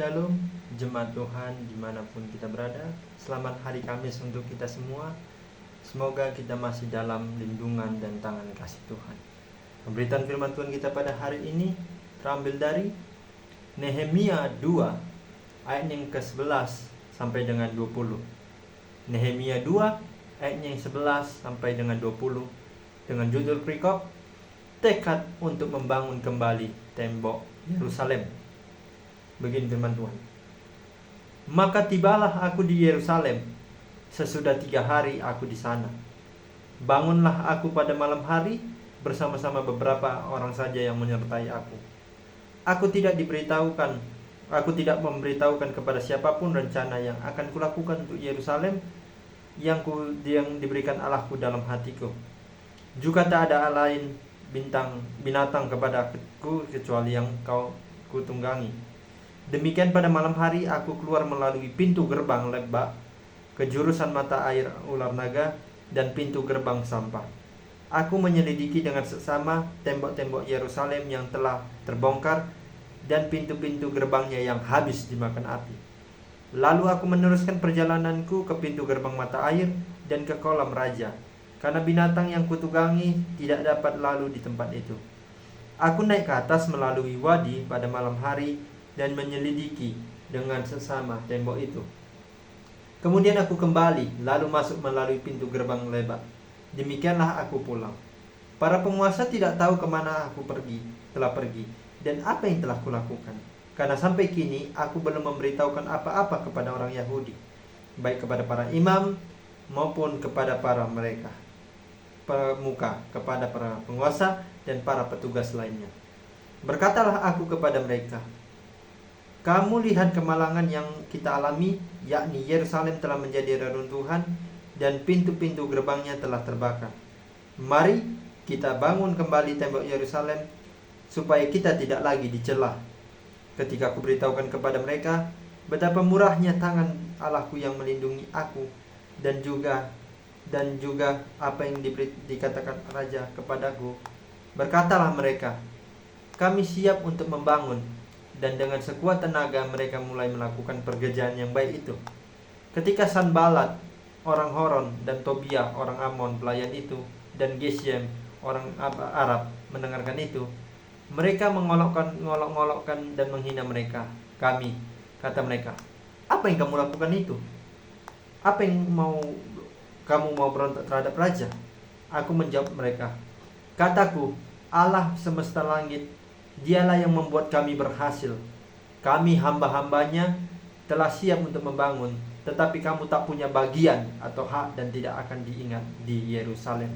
Shalom, jemaat Tuhan dimanapun kita berada. Selamat hari Kamis untuk kita semua. Semoga kita masih dalam lindungan dan tangan kasih Tuhan. Pemberitaan firman Tuhan kita pada hari ini terambil dari Nehemia 2 ayat yang ke-11 sampai dengan 20. Nehemia 2 ayat yang 11 sampai dengan 20 dengan judul perikop tekad untuk membangun kembali tembok Yerusalem. Begini firman Tuhan. Maka tibalah aku di Yerusalem. Sesudah 3 hari aku di sana. Bangunlah aku pada malam hari bersama-sama beberapa orang saja yang menyertai aku. Aku tidak memberitahukan kepada siapapun rencana yang akan kulakukan untuk Yerusalem yang diberikan Allahku dalam hatiku. Juga tak ada lain binatang kepadaku kecuali yang kau kutunggangi. Demikian pada malam hari aku keluar melalui pintu gerbang lebak ke jurusan mata air ular naga dan pintu gerbang sampah. Aku menyelidiki dengan seksama tembok-tembok Yerusalem yang telah terbongkar dan pintu-pintu gerbangnya yang habis dimakan api. Lalu aku meneruskan perjalananku ke pintu gerbang mata air dan ke kolam raja, karena binatang yang kutunggangi tidak dapat lalu di tempat itu. Aku naik ke atas melalui wadi pada malam hari dan menyelidiki dengan sesama tembok itu. Kemudian aku kembali, lalu masuk melalui pintu gerbang lebak. Demikianlah aku pulang. Para penguasa tidak tahu kemana aku telah pergi, dan apa yang telah kulakukan. Karena sampai kini aku belum memberitahukan apa-apa kepada orang Yahudi, baik kepada para imam maupun kepada para pemuka, kepada para penguasa dan para petugas lainnya. Berkatalah aku kepada mereka, kamu lihat kemalangan yang kita alami, yakni Yerusalem telah menjadi reruntuhan dan pintu-pintu gerbangnya telah terbakar. Mari kita bangun kembali tembok Yerusalem supaya kita tidak lagi dicela. Ketika aku beritahukan kepada mereka betapa murahnya tangan Allahku yang melindungi aku dan juga apa yang dikatakan raja kepadaku, berkatalah mereka, kami siap untuk membangun. Dan dengan sekuat tenaga mereka mulai melakukan pekerjaan yang baik itu. Ketika Sanbalat, orang Horon, dan Tobia, orang Amon, pelayan itu, dan Geshem, orang Arab, mendengarkan itu, mereka mengolok-ngolokkan dan menghina mereka. Kami, kata mereka, apa yang kamu lakukan itu? Apa yang kamu mau berontak terhadap raja? Aku menjawab mereka, kataku, Allah semesta langit, Dialah yang membuat kami berhasil. Kami hamba-hambanya telah siap untuk membangun, tetapi kamu tak punya bagian atau hak dan tidak akan diingat di Yerusalem.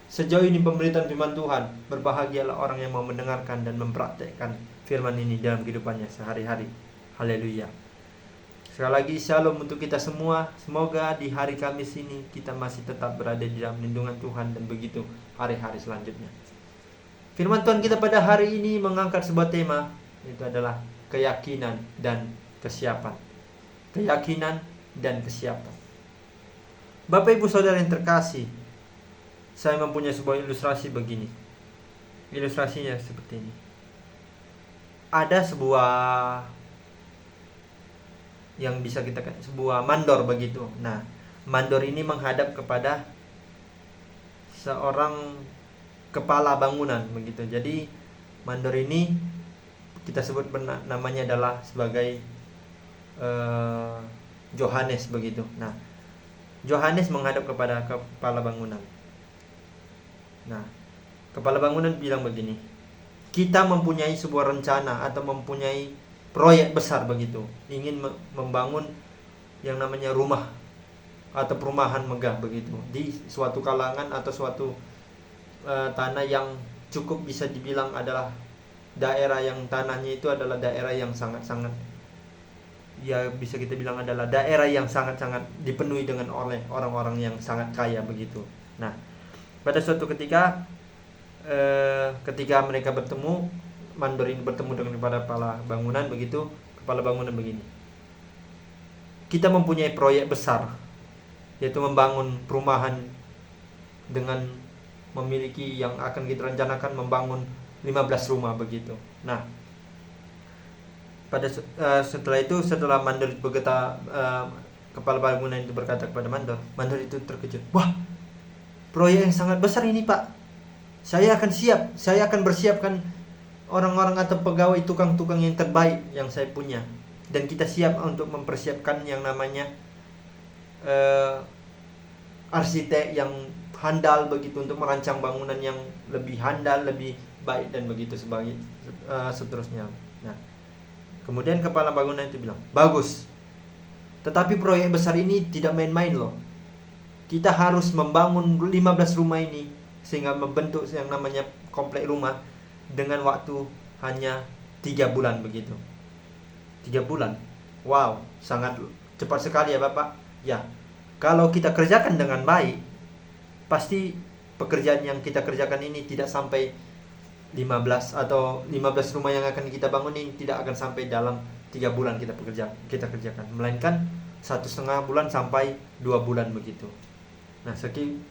Sejauh ini pemberitaan firman Tuhan. Berbahagialah orang yang mau mendengarkan dan mempraktekkan firman ini dalam kehidupannya sehari-hari. Haleluya. Sekali lagi shalom untuk kita semua. Semoga di hari Kamis ini kita masih tetap berada di dalam lindungan Tuhan dan begitu hari-hari selanjutnya. Firman Tuhan kita pada hari ini mengangkat sebuah tema, itu adalah keyakinan dan kesiapan. Keyakinan dan kesiapan. Bapak Ibu Saudara yang terkasih, saya mempunyai sebuah ilustrasi begini. Ilustrasinya seperti ini. Ada sebuah yang bisa kita katakan sebuah mandor begitu. Nah, mandor ini menghadap kepada seorang kepala bangunan begitu. Jadi mandor ini kita sebut namanya adalah sebagai Johannes begitu. Nah, Johannes menghadap kepada kepala bangunan. Nah, kepala bangunan bilang begini, kita mempunyai sebuah rencana atau mempunyai proyek besar begitu, ingin membangun yang namanya rumah atau perumahan megah begitu di suatu kalangan atau suatu tanah yang cukup bisa dibilang adalah daerah yang tanahnya itu adalah daerah yang sangat-sangat, ya bisa kita bilang adalah daerah yang sangat-sangat dipenuhi dengan oleh orang-orang yang sangat kaya begitu. Nah, pada suatu ketika mereka bertemu, mandor ini bertemu dengan kepala bangunan begitu. Kepala bangunan begini, kita mempunyai proyek besar, yaitu membangun perumahan dengan memiliki yang akan kita rencanakan membangun 15 rumah begitu. Nah, Setelah mandor berkata, kepala bangunan itu berkata kepada mandor itu terkejut. Wah, proyek yang sangat besar ini Pak. Saya akan bersiapkan orang-orang atau pegawai tukang-tukang yang terbaik yang saya punya, dan kita siap untuk mempersiapkan yang namanya arsitek yang handal begitu untuk merancang bangunan yang lebih handal, lebih baik dan begitu seterusnya. Nah, kemudian kepala bangunan itu bilang, bagus, tetapi proyek besar ini tidak main-main loh. Kita harus membangun 15 rumah ini sehingga membentuk yang namanya komplek rumah dengan waktu hanya 3 bulan begitu. 3 bulan. Wow, sangat cepat sekali ya Bapak. Ya, kalau kita kerjakan dengan baik, pasti pekerjaan yang kita kerjakan ini tidak sampai 15 rumah yang akan kita bangun ini tidak akan sampai dalam 3 bulan kita kerjakan, melainkan 1,5 bulan sampai 2 bulan begitu. Nah,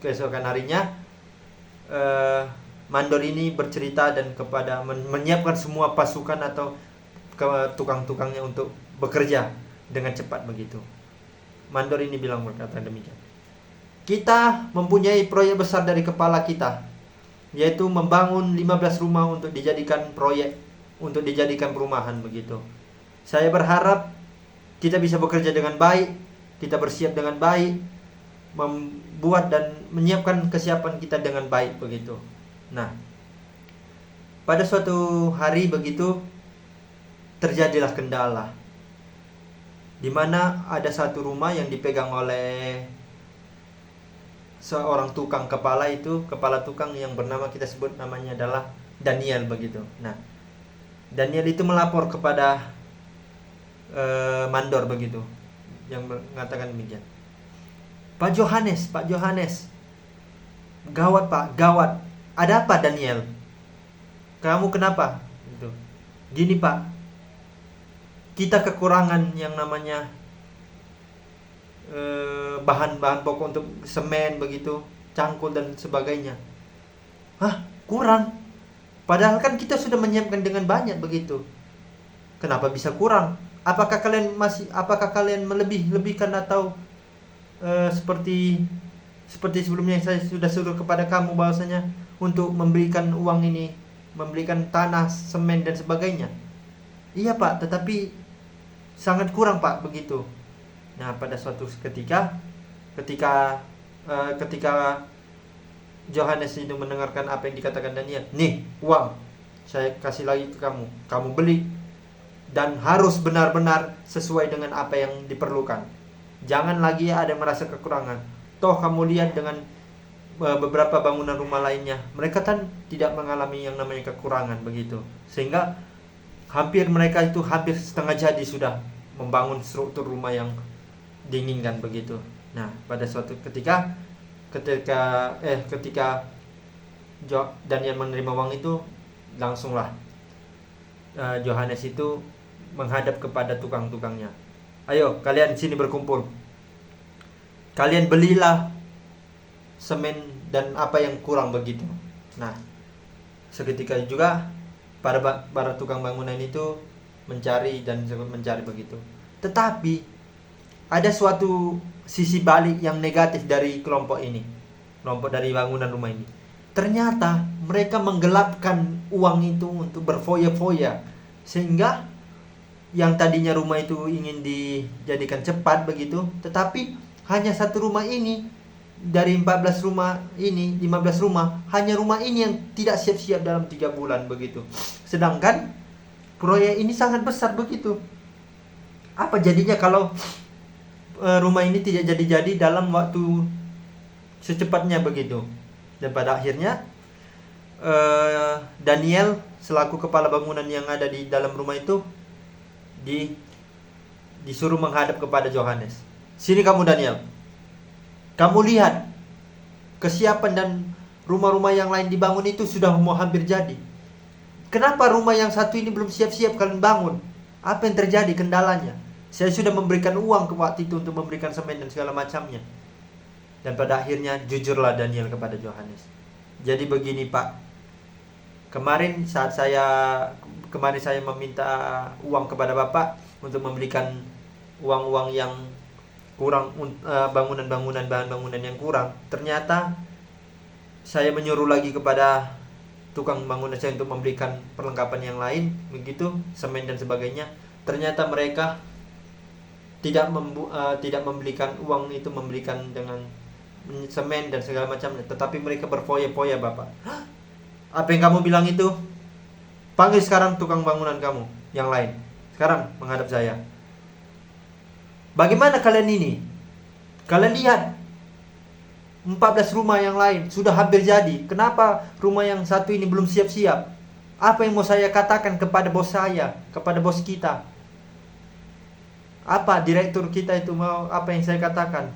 keesokan harinya mandor ini bercerita dan menyiapkan semua pasukan atau tukang-tukangnya untuk bekerja dengan cepat begitu. Mandor ini berkata demikian. Kita mempunyai proyek besar dari kepala kita, yaitu membangun 15 rumah untuk dijadikan proyek, untuk dijadikan perumahan begitu. Saya berharap kita bisa bekerja dengan baik, kita bersiap dengan baik, membuat dan menyiapkan kesiapan kita dengan baik begitu. Nah, pada suatu hari begitu terjadilah kendala, di mana ada satu rumah yang dipegang oleh seorang kepala tukang yang bernama, kita sebut namanya adalah Daniel begitu. Nah, Daniel itu melapor kepada mandor begitu, yang mengatakan demikian. Pak Johannes, gawat Pak, gawat. Ada apa Daniel? Kamu kenapa? Gitu. Gini Pak, kita kekurangan yang namanya bahan-bahan pokok untuk semen begitu, cangkul dan sebagainya. Hah, kurang? Padahal kan kita sudah menyiapkan dengan banyak begitu. Kenapa bisa kurang? Apakah kalian melebih-lebihkan atau seperti sebelumnya saya sudah suruh kepada kamu bahwasanya untuk memberikan uang ini, memberikan tanah, semen dan sebagainya? Iya Pak, tetapi sangat kurang Pak begitu. Nah, pada suatu ketika Johannes itu mendengarkan apa yang dikatakan Daniel, nih uang saya kasih lagi ke kamu beli, dan harus benar-benar sesuai dengan apa yang diperlukan. Jangan lagi ada yang merasa kekurangan. Toh kamu lihat dengan beberapa bangunan rumah lainnya, mereka kan tidak mengalami yang namanya kekurangan begitu, sehingga mereka itu hampir setengah jadi sudah membangun struktur rumah yang diinginkan begitu. Nah, pada suatu ketika Daniel menerima uang itu, langsunglah Johannes itu menghadap kepada tukang-tukangnya. Ayo kalian sini berkumpul. Kalian belilah semen dan apa yang kurang begitu. Nah, seketika juga para tukang bangunan itu mencari begitu. Tetapi ada suatu sisi balik yang negatif dari kelompok dari bangunan rumah ini. Ternyata mereka menggelapkan uang itu untuk berfoya-foya, sehingga yang tadinya rumah itu ingin dijadikan cepat begitu, tetapi hanya satu rumah ini dari 15 rumah, hanya rumah ini yang tidak siap-siap dalam 3 bulan begitu. Sedangkan proyek ini sangat besar begitu. Apa jadinya kalau rumah ini tidak jadi dalam waktu secepatnya begitu? Dan pada akhirnya Daniel selaku kepala bangunan yang ada di dalam rumah itu disuruh menghadap kepada Johannes. Sini kamu Daniel, kamu lihat kesiapan dan rumah-rumah yang lain dibangun itu sudah mau hampir jadi. Kenapa rumah yang satu ini belum siap-siap kalian bangun? Apa yang terjadi kendalanya? Saya sudah memberikan uang ke waktu itu untuk memberikan semen dan segala macamnya. Dan pada akhirnya jujurlah Daniel kepada Johannes. Jadi begini Pak, kemarin saat saya kemarin saya meminta uang kepada Bapak untuk memberikan uang-uang yang kurang, bangunan-bangunan, bahan bangunan yang kurang. Ternyata saya menyuruh lagi kepada tukang bangunan saya untuk memberikan perlengkapan yang lain, begitu, semen dan sebagainya. Ternyata mereka tidak memberikan uang itu, memberikan dengan semen dan segala macamnya, tetapi mereka berfoya-foya, Bapak. Apa yang kamu bilang itu? Panggil sekarang tukang bangunan kamu yang lain. Sekarang menghadap saya. Bagaimana kalian ini? Kalian lihat 14 rumah yang lain sudah hampir jadi. Kenapa rumah yang satu ini belum siap-siap? Apa yang mau saya katakan kepada bos saya, kepada bos kita? Apa direktur kita itu mau, apa yang saya katakan?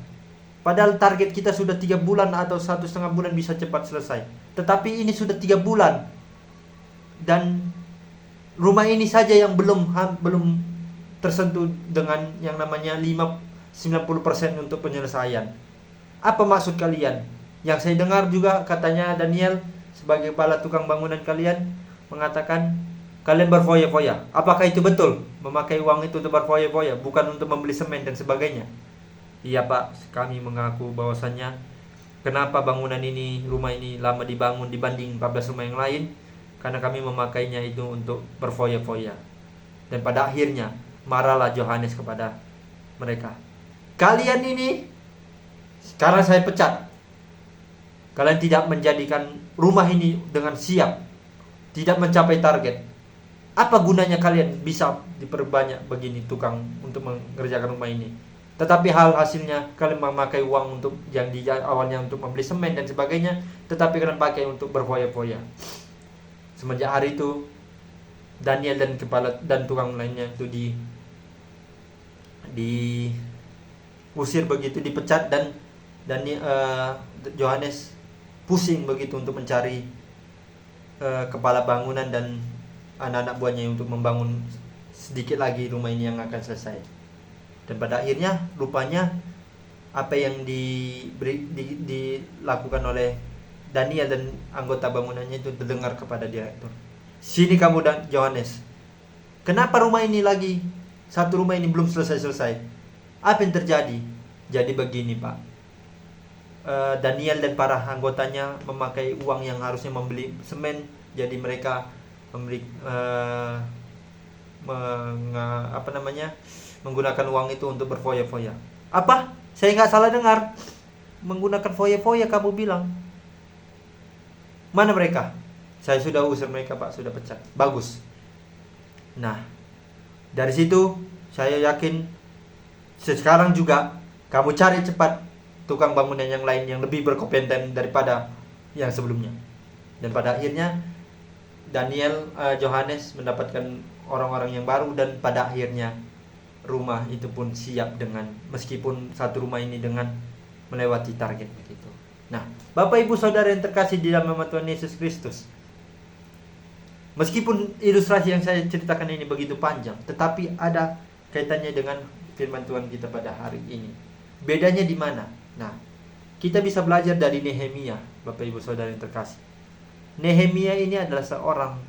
Padahal target kita sudah 3 bulan atau 1,5 bulan bisa cepat selesai. Tetapi ini sudah 3 bulan. Dan rumah ini saja yang belum tersentuh dengan yang namanya 90% untuk penyelesaian. Apa maksud kalian? Yang saya dengar juga katanya Daniel sebagai kepala tukang bangunan kalian mengatakan kalian berfoya-foya. Apakah itu betul? Memakai uang itu untuk berfoya-foya, bukan untuk membeli semen dan sebagainya. Iya Pak, kami mengaku bahwasannya kenapa bangunan ini, rumah ini lama dibangun dibanding 14 rumah yang lain, karena kami memakainya itu untuk berfoya-foya. Dan pada akhirnya marahlah Yohanes kepada mereka. Kalian ini sekarang saya pecat. Kalian tidak menjadikan rumah ini dengan siap, tidak mencapai target. Apa gunanya kalian bisa diperbanyak begini tukang untuk mengerjakan rumah ini? Tetapi hasilnya kalian memakai uang untuk yang di awalnya untuk membeli semen dan sebagainya, tetapi kalian pakai untuk berfoya-foya. Semenjak hari itu Daniel dan kepala dan tukang lainnya itu diusir begitu, dipecat, dan Yohanes pusing begitu untuk mencari kepala bangunan dan anak-anak buahnya untuk membangun sedikit lagi rumah ini yang akan selesai. Dan pada akhirnya rupanya apa yang dilakukan oleh Daniel dan anggota bangunannya itu terdengar kepada direktur. Sini kamu dan Yohanes, kenapa rumah ini lagi, satu rumah ini belum selesai-selesai? Apa yang terjadi? Jadi begini Pak, Daniel dan para anggotanya memakai uang yang harusnya membeli semen, jadi mereka menggunakan uang itu untuk berfoya-foya. Apa? Saya nggak salah dengar? Menggunakan foya-foya kamu bilang? Mana mereka? Saya sudah usir mereka Pak, sudah pecat. Bagus. Nah, dari situ saya yakin sekarang juga kamu cari cepat tukang bangunan yang lain yang lebih berkompeten daripada yang sebelumnya. Dan pada akhirnya Yohanes mendapatkan orang-orang yang baru, dan pada akhirnya rumah itu pun siap dengan, meskipun satu rumah ini dengan melewati target begitu. Nah, Bapak Ibu Saudara yang terkasih di dalam nama Tuhan Yesus Kristus, meskipun ilustrasi yang saya ceritakan ini begitu panjang, tetapi ada kaitannya dengan firman Tuhan kita pada hari ini. Bedanya di mana? Nah, kita bisa belajar dari Nehemia, Bapak Ibu Saudara yang terkasih. Nehemia ini adalah seorang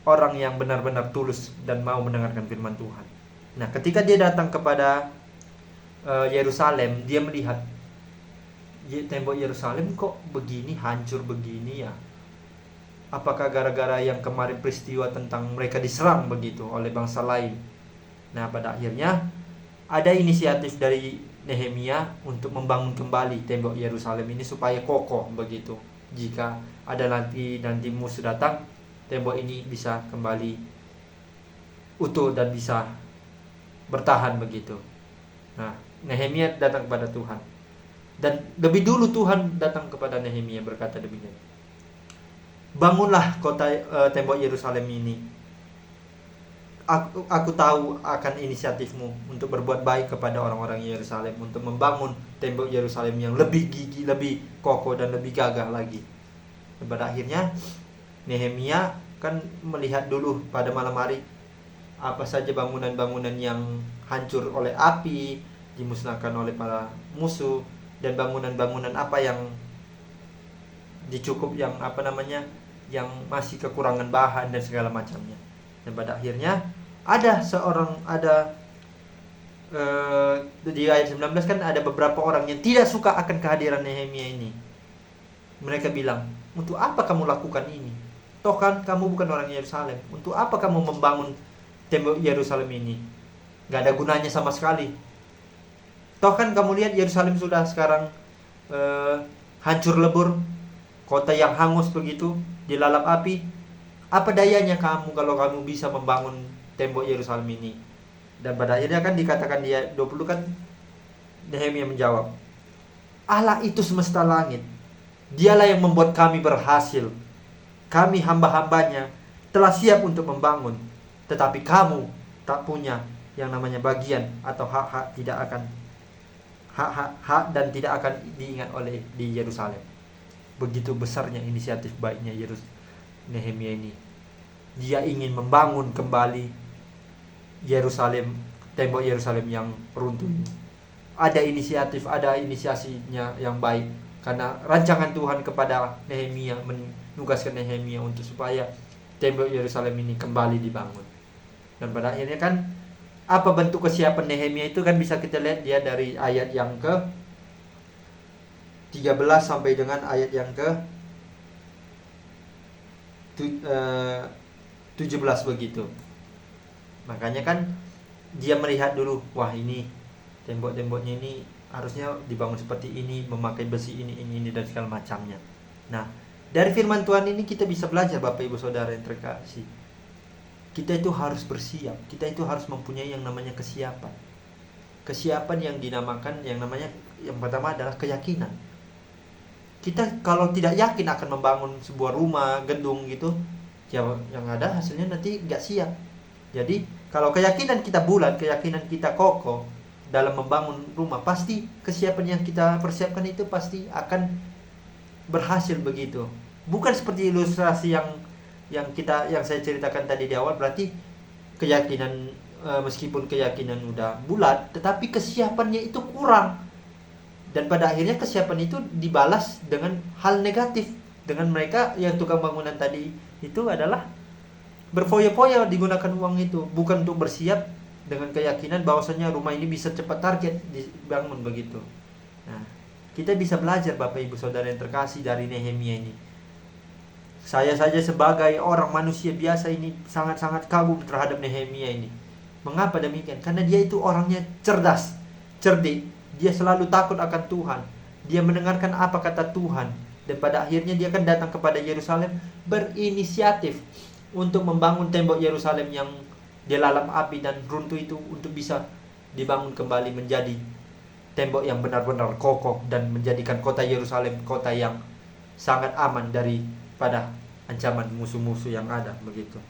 orang yang benar-benar tulus dan mau mendengarkan firman Tuhan. Nah, ketika dia datang kepada Yerusalem, dia melihat tembok Yerusalem kok begini, hancur begini ya. Apakah gara-gara yang kemarin peristiwa tentang mereka diserang begitu oleh bangsa lain? Nah, pada akhirnya ada inisiatif dari Nehemia untuk membangun kembali tembok Yerusalem ini supaya kokoh begitu. Jika ada nanti musuh datang, tembok ini bisa kembali utuh dan bisa bertahan begitu. Nah, Nehemia datang kepada Tuhan. Dan lebih dulu Tuhan datang kepada Nehemia berkata demikian. Bangunlah tembok Yerusalem ini. Aku tahu akan inisiatifmu untuk berbuat baik kepada orang-orang Yerusalem, untuk membangun tembok Yerusalem yang lebih gigih, lebih kokoh dan lebih gagah lagi. Dan pada akhirnya Nehemia kan melihat dulu pada malam hari apa saja bangunan-bangunan yang hancur oleh api, dimusnahkan oleh para musuh, dan bangunan-bangunan apa yang yang masih kekurangan bahan dan segala macamnya. Dan pada akhirnya di ayat 19 kan ada beberapa orang yang tidak suka akan kehadiran Nehemia ini. Mereka bilang, untuk apa kamu lakukan ini? Toh kan kamu bukan orang Yerusalem. Untuk apa kamu membangun tembok Yerusalem ini? Gak ada gunanya sama sekali. Toh kan kamu lihat Yerusalem sudah sekarang hancur lebur, kota yang hangus begitu, dilalap api. Apa dayanya kamu kalau kamu bisa membangun tembok Yerusalem ini? Dan pada akhirnya kan dikatakan dia 20 kan, Nehemia menjawab, Allah itu semesta langit, Dialah yang membuat kami berhasil. Kami hamba-hambanya telah siap untuk membangun, tetapi kamu tak punya yang namanya bagian atau hak dan tidak akan diingat oleh di Yerusalem. Begitu besarnya inisiatif baiknya Nehemia ini. Dia ingin membangun kembali Yerusalem, tembok Yerusalem yang runtuh. Ada inisiatif, ada inisiasinya yang baik, karena rancangan Tuhan kepada Nehemia, menugaskan Nehemia untuk supaya tembok Yerusalem ini kembali dibangun. Dan pada akhirnya kan, apa bentuk kesiapan Nehemia itu kan bisa kita lihat dia dari ayat yang ke 13 sampai dengan ayat yang ke 17 begitu. Makanya kan dia melihat dulu, wah ini tembok-temboknya ini harusnya dibangun seperti ini, memakai besi ini dan segala macamnya. Nah, dari firman Tuhan ini kita bisa belajar, Bapak Ibu Saudara yang terkasih. Kita itu harus bersiap, kita itu harus mempunyai yang namanya kesiapan. Kesiapan yang dinamakan, yang pertama adalah keyakinan. Kita kalau tidak yakin akan membangun sebuah rumah, gedung gitu, ya yang ada hasilnya nanti gak siap. Jadi kalau keyakinan kita bulat, keyakinan kita kokoh dalam membangun rumah, pasti kesiapan yang kita persiapkan itu pasti akan berhasil begitu. Bukan seperti ilustrasi yang saya ceritakan tadi di awal, berarti keyakinan meskipun keyakinan udah bulat, tetapi kesiapannya itu kurang. Dan pada akhirnya kesiapan itu dibalas dengan hal negatif. Dengan mereka yang tukang bangunan tadi itu adalah berfoya-foya digunakan uang itu, bukan untuk bersiap dengan keyakinan bahwasanya rumah ini bisa cepat target dibangun begitu. Nah, kita bisa belajar Bapak Ibu Saudara yang terkasih dari Nehemia ini. Saya saja sebagai orang manusia biasa ini sangat-sangat kagum terhadap Nehemia ini. Mengapa demikian? Karena dia itu orangnya cerdas, cerdik. Dia selalu takut akan Tuhan. Dia mendengarkan apa kata Tuhan. Dan pada akhirnya dia akan datang kepada Yerusalem, berinisiatif untuk membangun tembok Yerusalem yang dilalap api dan runtuh itu untuk bisa dibangun kembali menjadi tembok yang benar-benar kokoh dan menjadikan kota Yerusalem kota yang sangat aman daripada ancaman musuh-musuh yang ada begitu.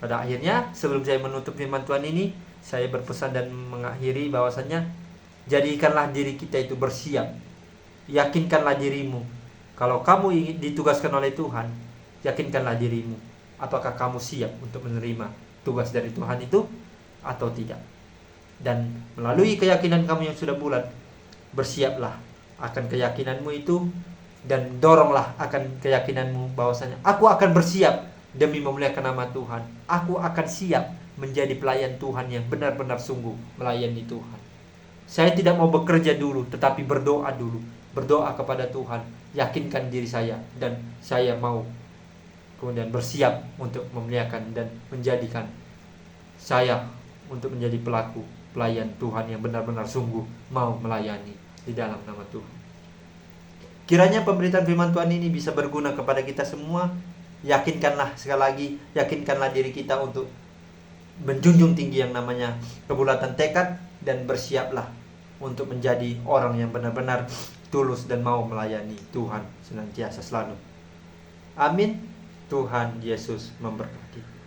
Pada akhirnya sebelum saya menutup firman Tuhan ini, saya berpesan dan mengakhiri bahwasanya jadikanlah diri kita itu bersiap. Yakinkanlah dirimu. Kalau kamu ingin ditugaskan oleh Tuhan, yakinkanlah dirimu. Apakah kamu siap untuk menerima tugas dari Tuhan itu atau tidak? Dan melalui keyakinan kamu yang sudah bulat, bersiaplah akan keyakinanmu itu dan doronglah akan keyakinanmu bahwasanya aku akan bersiap demi memuliakan nama Tuhan. Aku akan siap menjadi pelayan Tuhan yang benar-benar sungguh melayani Tuhan. Saya tidak mau bekerja dulu, tetapi berdoa dulu. Berdoa kepada Tuhan, yakinkan diri saya dan saya mau kemudian bersiap untuk memuliakan dan menjadikan saya untuk menjadi pelayan Tuhan yang benar-benar sungguh mau melayani di dalam nama Tuhan. Kiranya pemberitaan firman Tuhan ini bisa berguna kepada kita semua. Yakinkanlah, sekali lagi, yakinkanlah diri kita untuk menjunjung tinggi yang namanya kebulatan tekad dan bersiaplah untuk menjadi orang yang benar-benar tulus dan mau melayani Tuhan senantiasa selalu. Amin. Tuhan Yesus memberkati.